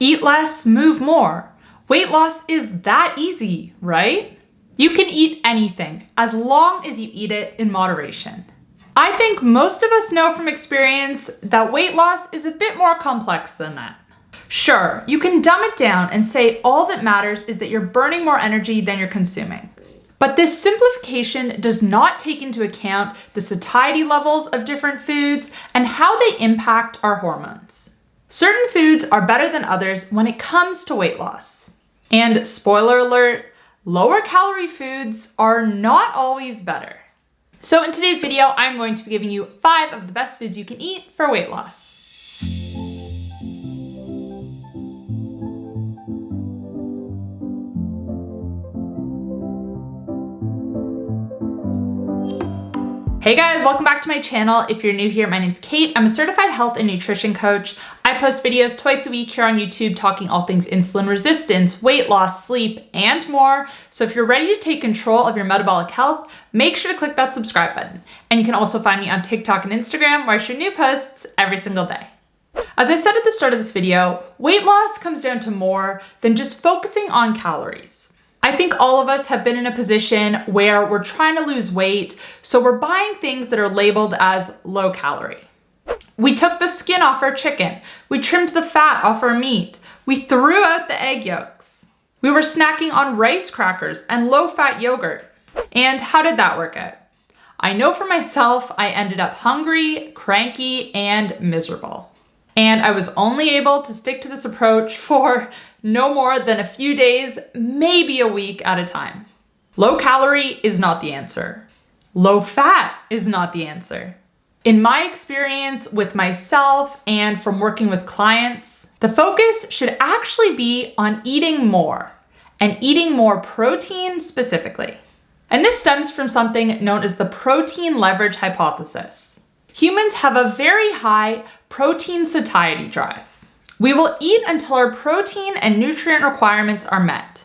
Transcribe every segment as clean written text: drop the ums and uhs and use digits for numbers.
Eat less, move more. Weight loss is that easy, right? You can eat anything as long as you eat it in moderation. I think most of us know from experience that weight loss is a bit more complex than that. Sure, you can dumb it down and say all that matters is that you're burning more energy than you're consuming. But this simplification does not take into account the satiety levels of different foods and how they impact our hormones. Certain foods are better than others when it comes to weight loss. And spoiler alert, lower calorie foods are not always better. So in today's video, I'm going to be giving you 5 of the best foods you can eat for weight loss. Hey guys, welcome back to my channel. If you're new here, my name's Kate. I'm a certified health and nutrition coach. I post videos twice a week here on YouTube talking all things insulin resistance, weight loss, sleep, and more. So if you're ready to take control of your metabolic health, make sure to click that subscribe button. And you can also find me on TikTok and Instagram where I share new posts every single day. As I said at the start of this video, weight loss comes down to more than just focusing on calories. I think all of us have been in a position where we're trying to lose weight, so we're buying things that are labeled as low calorie. We took the skin off our chicken. We trimmed the fat off our meat. We threw out the egg yolks. We were snacking on rice crackers and low-fat yogurt. And how did that work out? I know for myself, I ended up hungry, cranky, and miserable. And I was only able to stick to this approach for no more than a few days, maybe a week at a time. Low calorie is not the answer. Low fat is not the answer. In my experience with myself and from working with clients, the focus should actually be on eating more and eating more protein specifically. And this stems from something known as the protein leverage hypothesis. Humans have a very high protein satiety drive. We will eat until our protein and nutrient requirements are met.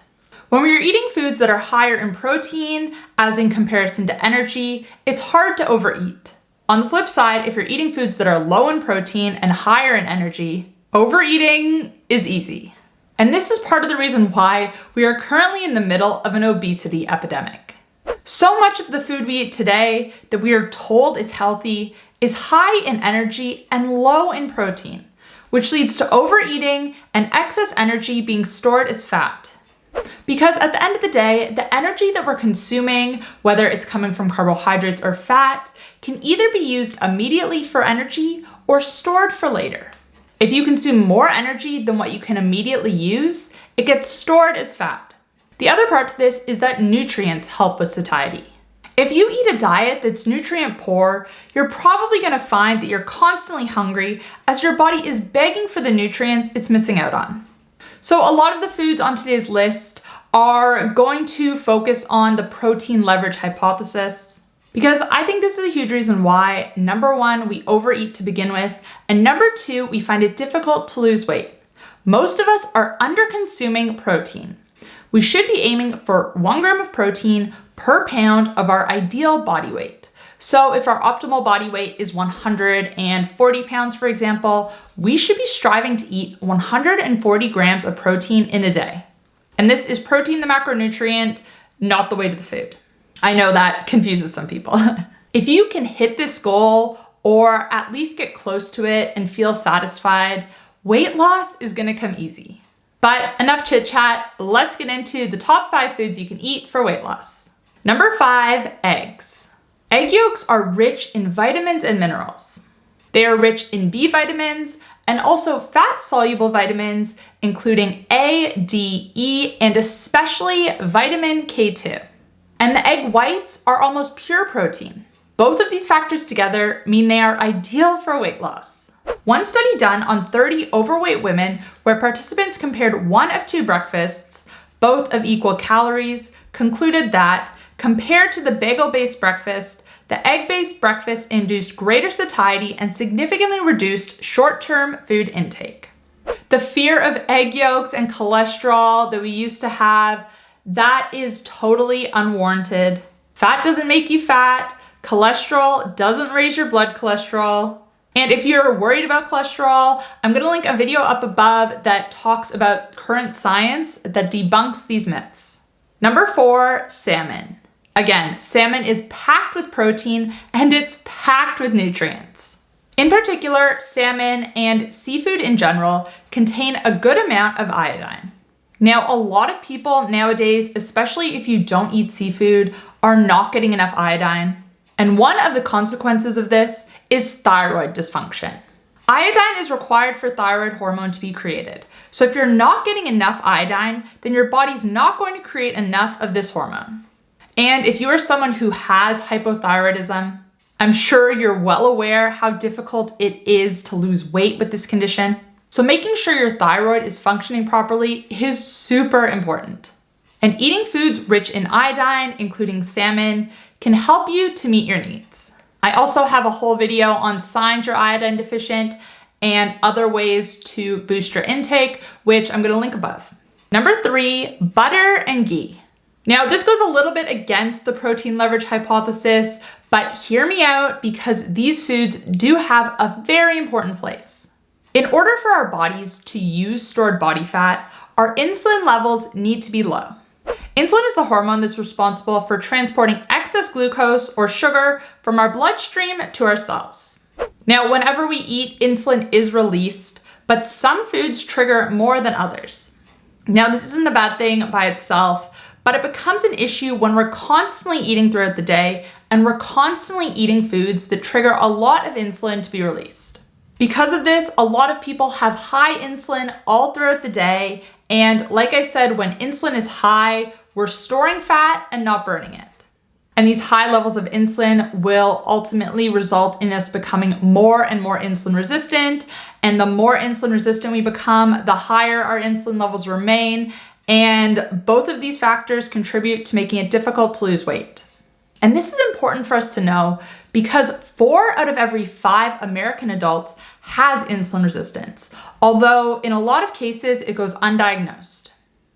When we're eating foods that are higher in protein, as in comparison to energy, it's hard to overeat. On the flip side, if you're eating foods that are low in protein and higher in energy, overeating is easy. And this is part of the reason why we are currently in the middle of an obesity epidemic. So much of the food we eat today that we are told is healthy is high in energy and low in protein, which leads to overeating and excess energy being stored as fat. Because at the end of the day, the energy that we're consuming, whether it's coming from carbohydrates or fat, can either be used immediately for energy or stored for later. If you consume more energy than what you can immediately use, it gets stored as fat. The other part to this is that nutrients help with satiety. If you eat a diet that's nutrient poor, you're probably going to find that you're constantly hungry as your body is begging for the nutrients it's missing out on. So a lot of the foods on today's list are going to focus on the protein leverage hypothesis because I think this is a huge reason why, number 1, we overeat to begin with, and number 2, we find it difficult to lose weight. Most of us are under-consuming protein. We should be aiming for 1 gram of protein per pound of our ideal body weight. So if our optimal body weight is 140 pounds, for example, we should be striving to eat 140 grams of protein in a day. And this is protein, the macronutrient, not the weight of the food. I know that confuses some people. If you can hit this goal or at least get close to it and feel satisfied, weight loss is gonna come easy. But enough chit chat, let's get into the top 5 foods you can eat for weight loss. Number 5, eggs. Egg yolks are rich in vitamins and minerals. They are rich in B vitamins and also fat-soluble vitamins, including A, D, E, and especially vitamin K2. And the egg whites are almost pure protein. Both of these factors together mean they are ideal for weight loss. One study done on 30 overweight women where participants compared one of 2 breakfasts, both of equal calories, concluded that compared to the bagel-based breakfast, the egg-based breakfast induced greater satiety and significantly reduced short-term food intake. The fear of egg yolks and cholesterol that we used to have, that is totally unwarranted. Fat doesn't make you fat. Cholesterol doesn't raise your blood cholesterol. And if you're worried about cholesterol, I'm gonna link a video up above that talks about current science that debunks these myths. Number 4, salmon. Again, salmon is packed with protein and it's packed with nutrients. In particular, salmon and seafood in general contain a good amount of iodine. Now, a lot of people nowadays, especially if you don't eat seafood, are not getting enough iodine. And one of the consequences of this is thyroid dysfunction. Iodine is required for thyroid hormone to be created. So if you're not getting enough iodine, then your body's not going to create enough of this hormone. And if you are someone who has hypothyroidism, I'm sure you're well aware how difficult it is to lose weight with this condition. So making sure your thyroid is functioning properly is super important. And eating foods rich in iodine, including salmon, can help you to meet your needs. I also have a whole video on signs you're iodine deficient and other ways to boost your intake, which I'm gonna link above. Number 3, butter and ghee. Now, this goes a little bit against the protein leverage hypothesis, but hear me out because these foods do have a very important place. In order for our bodies to use stored body fat, our insulin levels need to be low. Insulin is the hormone that's responsible for transporting excess glucose or sugar from our bloodstream to our cells. Now, whenever we eat, insulin is released, but some foods trigger more than others. Now, this isn't a bad thing by itself, but it becomes an issue when we're constantly eating throughout the day and we're constantly eating foods that trigger a lot of insulin to be released. Because of this, a lot of people have high insulin all throughout the day, and like I said, when insulin is high, we're storing fat and not burning it. And these high levels of insulin will ultimately result in us becoming more and more insulin resistant. And the more insulin resistant we become, the higher our insulin levels remain. And both of these factors contribute to making it difficult to lose weight. And this is important for us to know because 4 out of every 5 American adults has insulin resistance, although in a lot of cases it goes undiagnosed.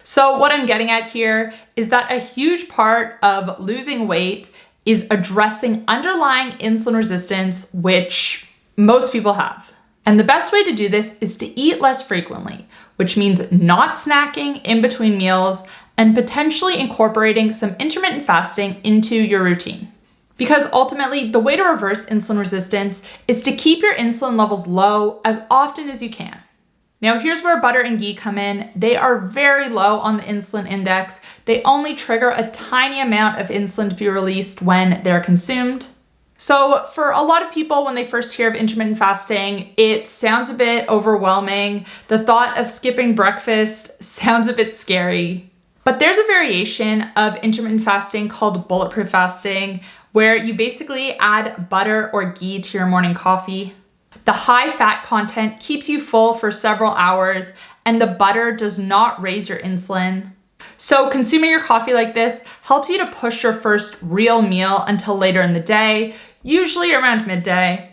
So what I'm getting at here is that a huge part of losing weight is addressing underlying insulin resistance, which most people have. And the best way to do this is to eat less frequently, which means not snacking in between meals and potentially incorporating some intermittent fasting into your routine. Because ultimately, the way to reverse insulin resistance is to keep your insulin levels low as often as you can. Now, here's where butter and ghee come in. They are very low on the insulin index. They only trigger a tiny amount of insulin to be released when they're consumed. So for a lot of people, when they first hear of intermittent fasting, it sounds a bit overwhelming. The thought of skipping breakfast sounds a bit scary. But there's a variation of intermittent fasting called bulletproof fasting, where you basically add butter or ghee to your morning coffee. The high fat content keeps you full for several hours, and the butter does not raise your insulin. So consuming your coffee like this helps you to push your first real meal until later in the day, usually around midday.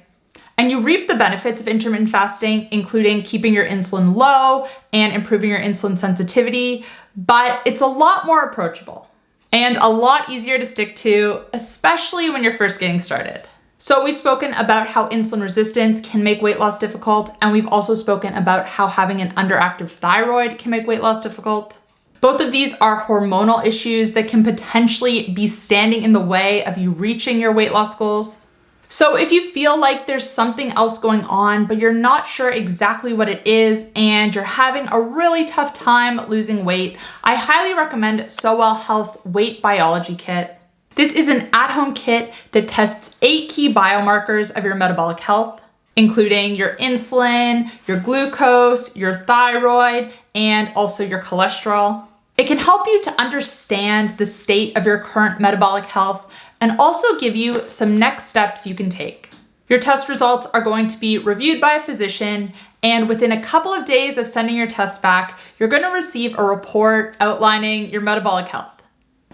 And you reap the benefits of intermittent fasting, including keeping your insulin low and improving your insulin sensitivity, but it's a lot more approachable and a lot easier to stick to, especially when you're first getting started. So we've spoken about how insulin resistance can make weight loss difficult, and we've also spoken about how having an underactive thyroid can make weight loss difficult. Both of these are hormonal issues that can potentially be standing in the way of you reaching your weight loss goals. So if you feel like there's something else going on, but you're not sure exactly what it is, and you're having a really tough time losing weight, I highly recommend 𝘾𝙀 Health's Weight Biology Kit. This is an at-home kit that tests 8 key biomarkers of your metabolic health, including your insulin, your glucose, your thyroid, and also your cholesterol. It can help you to understand the state of your current metabolic health and also give you some next steps you can take. Your test results are going to be reviewed by a physician, and within a couple of days of sending your tests back, you're going to receive a report outlining your metabolic health.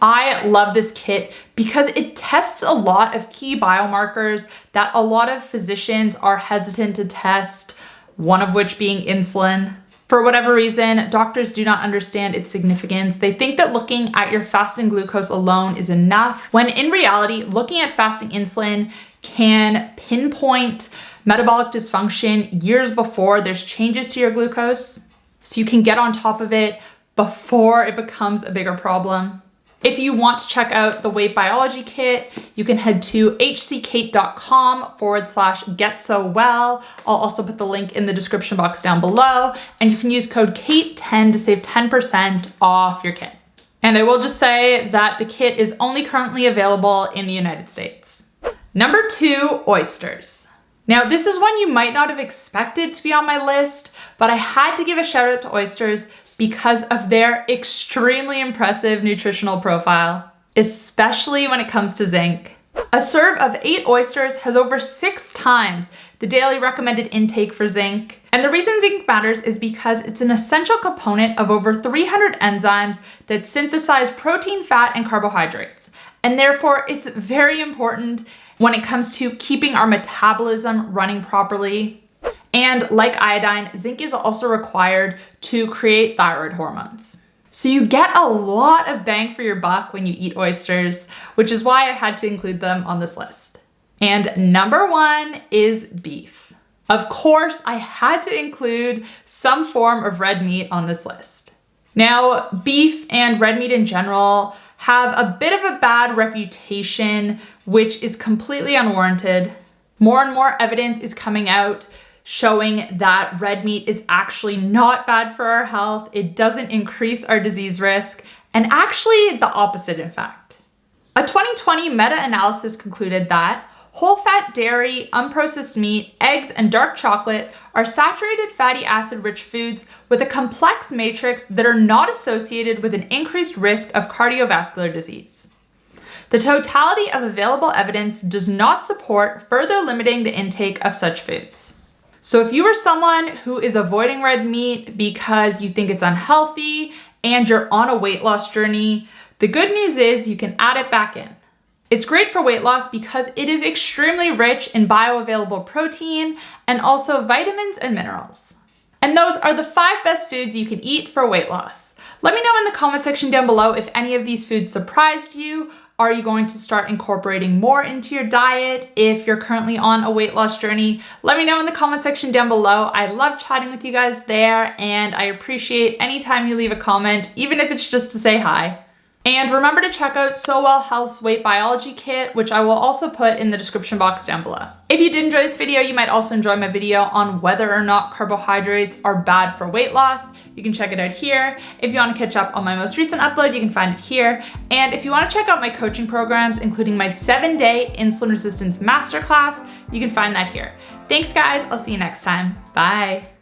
I love this kit because it tests a lot of key biomarkers that a lot of physicians are hesitant to test, one of which being insulin. For whatever reason, doctors do not understand its significance. They think that looking at your fasting glucose alone is enough, when in reality, looking at fasting insulin can pinpoint metabolic dysfunction years before there's changes to your glucose, so you can get on top of it before it becomes a bigger problem. If you want to check out the weight biology kit, you can head to hckate.com/get-so-well. I'll also put the link in the description box down below, and you can use code KATE10 to save 10% off your kit. And I will just say that the kit is only currently available in the United States. Number 2, oysters. Now, this is one you might not have expected to be on my list, but I had to give a shout out to oysters because of their extremely impressive nutritional profile, especially when it comes to zinc. A serve of 8 oysters has over 6 times the daily recommended intake for zinc. And the reason zinc matters is because it's an essential component of over 300 enzymes that synthesize protein, fat, and carbohydrates. And therefore, it's very important when it comes to keeping our metabolism running properly. And like iodine, zinc is also required to create thyroid hormones. So you get a lot of bang for your buck when you eat oysters, which is why I had to include them on this list. And number 1 is beef. Of course, I had to include some form of red meat on this list. Now, beef and red meat in general have a bit of a bad reputation, which is completely unwarranted. More and more evidence is coming out showing that red meat is actually not bad for our health. It doesn't increase our disease risk, and actually the opposite, in fact. A 2020 meta-analysis concluded that whole fat dairy, unprocessed meat, eggs, and dark chocolate are saturated fatty acid-rich foods with a complex matrix that are not associated with an increased risk of cardiovascular disease. The totality of available evidence does not support further limiting the intake of such foods. So if you are someone who is avoiding red meat because you think it's unhealthy and you're on a weight loss journey, the good news is you can add it back in. It's great for weight loss because it is extremely rich in bioavailable protein and also vitamins and minerals. And those are the 5 best foods you can eat for weight loss. Let me know in the comment section down below if any of these foods surprised you. Are you going to start incorporating more into your diet if you're currently on a weight loss journey? Let me know in the comment section down below. I love chatting with you guys there, and I appreciate any time you leave a comment, even if it's just to say hi. And remember to check out So-Well Health's Weight Biology Kit, which I will also put in the description box down below. If you did enjoy this video, you might also enjoy my video on whether or not carbohydrates are bad for weight loss. You can check it out here. If you want to catch up on my most recent upload, you can find it here. And if you want to check out my coaching programs, including my 7-day insulin resistance masterclass, you can find that here. Thanks guys, I'll see you next time. Bye.